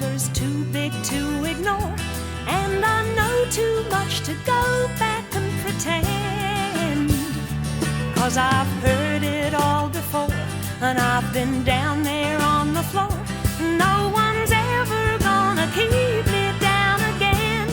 number's too big to ignore, and I know too much to go back and pretend. 'Cause I've heard it all before, and I've been down there on the floor. No one's ever gonna keep me down again.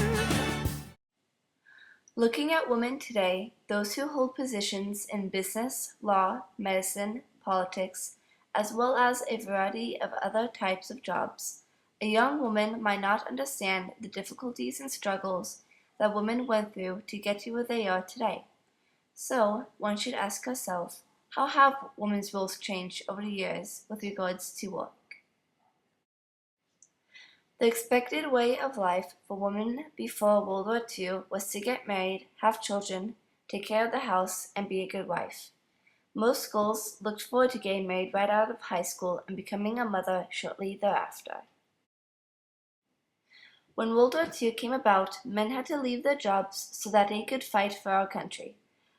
Looking at women today, those who hold positions in business, law, medicine, politics, as well as a variety of other types of jobs, a young woman might not understand the difficulties and struggles that women went through to get to where they are today. So, one should ask herself, how have women's roles changed over the years with regards to work? The expected way of life for women before World War II was to get married, have children, take care of the house, and be a good wife. Most girls looked forward to getting married right out of high school and becoming a mother shortly thereafter. When World War II came about, men had to leave their jobs so that they could fight for our country.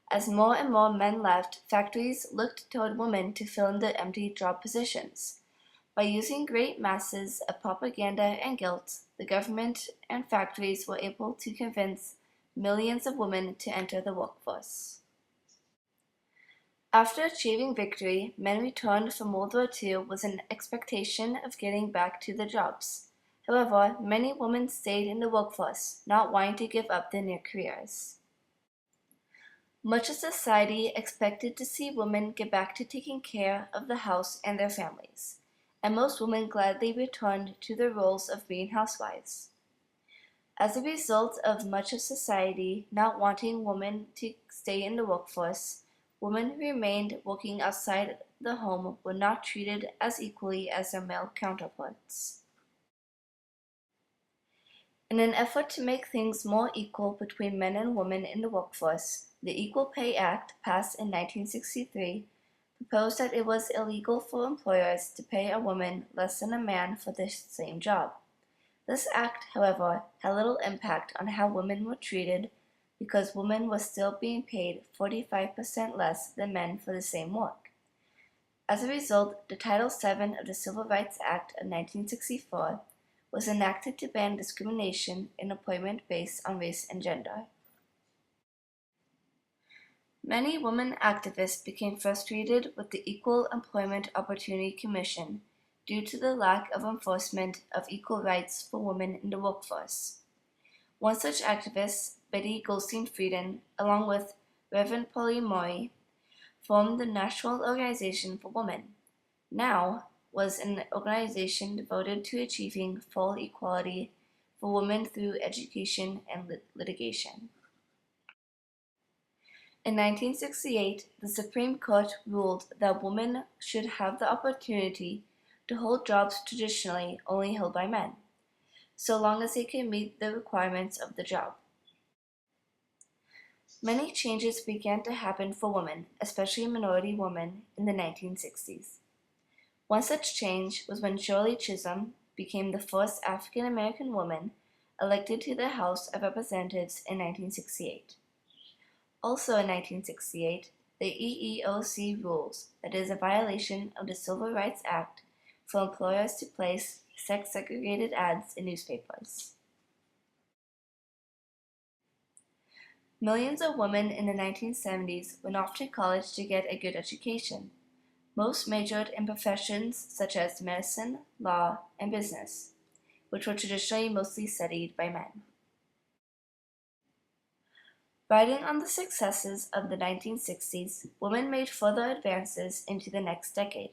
As more and more men left, factories looked toward women to fill in the empty job positions. By using great masses of propaganda and guilt, the government and factories were able to convince millions of women to enter the workforce. After achieving victory, men returned from World War II with an expectation of getting back to their jobs. However, many women stayed in the workforce, not wanting to give up their new careers. Much of society expected to see women get back to taking care of the house and their families, and most women gladly returned to their roles of being housewives. As a result of much of society not wanting women to stay in the workforce, women who remained working outside the home were not treated as equally as their male counterparts. In an effort to make things more equal between men and women in the workforce, the Equal Pay Act, passed in 1963, proposed that it was illegal for employers to pay a woman less than a man for the same job. This act, however, had little impact on how women were treated because women were still being paid 45% less than men for the same work. As a result, the Title VII of the Civil Rights Act of 1964 was enacted to ban discrimination in employment based on race and gender. Many women activists became frustrated with the Equal Employment Opportunity Commission due to the lack of enforcement of equal rights for women in the workforce. One such activist, Betty Goldstein Frieden, along with Reverend Polly Mori, formed the National Organization for Women. NOW was an organization devoted to achieving full equality for women through education and litigation. In 1968, the Supreme Court ruled that women should have the opportunity to hold jobs traditionally only held by men, so long as they can meet the requirements of the job. Many changes began to happen for women, especially minority women, in the 1960s. One such change was when Shirley Chisholm became the first African American woman elected to the House of Representatives in 1968. Also in 1968, the EEOC rules that it is a violation of the Civil Rights Act for employers to place sex-segregated ads in newspapers. Millions of women in the 1970s went off to college to get a good education. Most majored in professions such as medicine, law, and business, which were traditionally mostly studied by men. Riding on the successes of the 1960s, women made further advances into the next decade.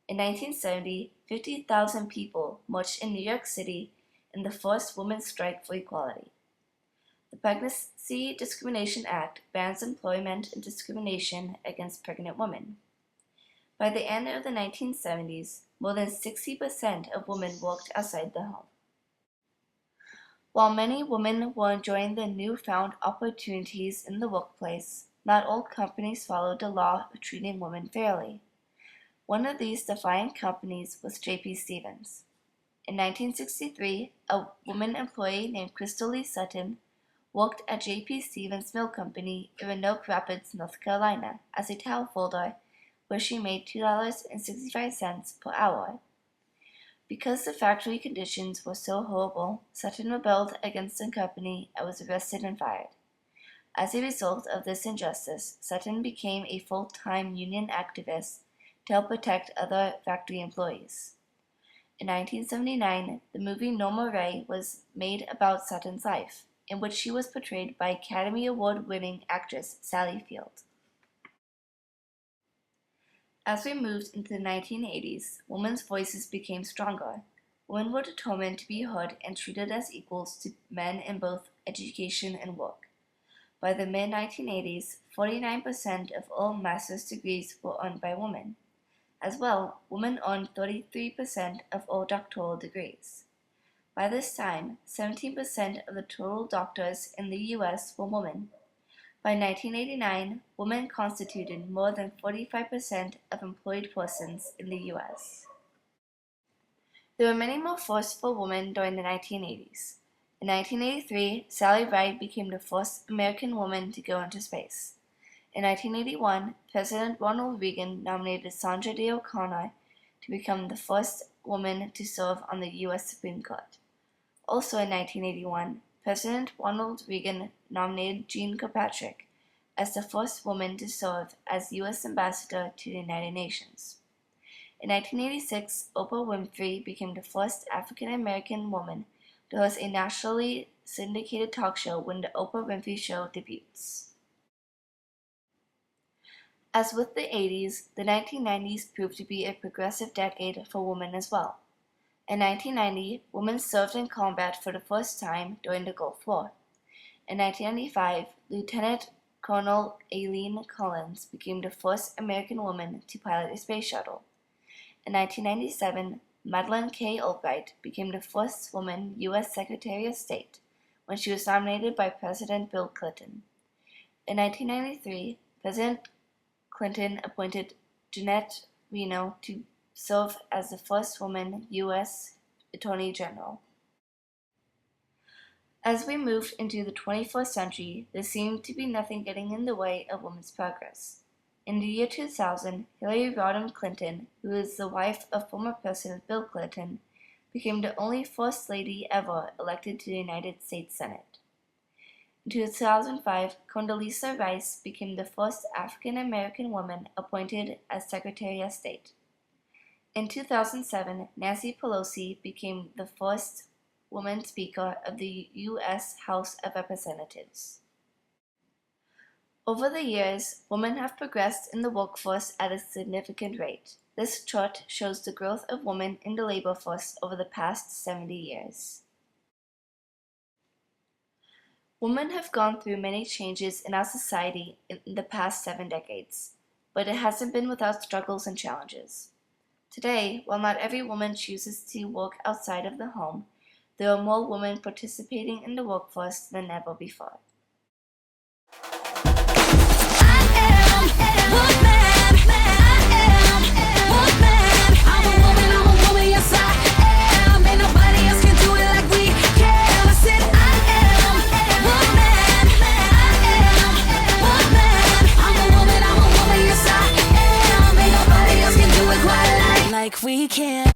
In 1970, 50,000 people marched in New York City in the first women's strike for equality. The Pregnancy Discrimination Act bans employment and discrimination against pregnant women. By the end of the 1970s, more than 60% of women worked outside the home. While many women were enjoying the newfound opportunities in the workplace, not all companies followed the law of treating women fairly. One of these defiant companies was J.P. Stevens. In 1963, a woman employee named Crystal Lee Sutton worked at J.P. Stevens Mill Company in Roanoke Rapids, North Carolina, as a towel folder, where she made $2.65 per hour. Because the factory conditions were so horrible, Sutton rebelled against the company and was arrested and fired. As a result of this injustice, Sutton became a full-time union activist to help protect other factory employees. In 1979, the movie Norma Ray was made about Sutton's life, in which she was portrayed by Academy Award-winning actress Sally Field. As we moved into the 1980s, women's voices became stronger. Women were determined to be heard and treated as equals to men in both education and work. By the mid-1980s, 49% of all master's degrees were earned by women. As well, women earned 33% of all doctoral degrees. By this time, 17% of the total doctors in the U.S. were women. By 1989, women constituted more than 45% of employed persons in the U.S. There were many more firsts for women during the 1980s. In 1983, Sally Ride became the first American woman to go into space. In 1981, President Ronald Reagan nominated Sandra Day O'Connor to become the first woman to serve on the U.S. Supreme Court. Also in 1981, President Ronald Reagan nominated Jeane Kirkpatrick as the first woman to serve as U.S. Ambassador to the United Nations. In 1986, Oprah Winfrey became the first African-American woman to host a nationally syndicated talk show when The Oprah Winfrey Show debuts. As with the 80s, the 1990s proved to be a progressive decade for women as well. In 1990, women served in combat for the first time during the Gulf War. In 1995, Lieutenant Colonel Aileen Collins became the first American woman to pilot a space shuttle. In 1997, Madeleine K. Albright became the first woman U.S. Secretary of State when she was nominated by President Bill Clinton. In 1993, President Clinton appointed Jeanette Reno to serve as the first woman U.S. Attorney General. As we moved into the 21st century, there seemed to be nothing getting in the way of women's progress. In the year 2000, Hillary Rodham Clinton, who is the wife of former President Bill Clinton, became the only First Lady ever elected to the United States Senate. In 2005, Condoleezza Rice became the first African-American woman appointed as Secretary of State. In 2007, Nancy Pelosi became the first woman Speaker of the U.S. House of Representatives. Over the years, women have progressed in the workforce at a significant rate. This chart shows the growth of women in the labor force over the past 70 years. Women have gone through many changes in our society in the past 7 decades, but it hasn't been without struggles and challenges. Today, while not every woman chooses to work outside of the home, there are more women participating in the workforce than ever before.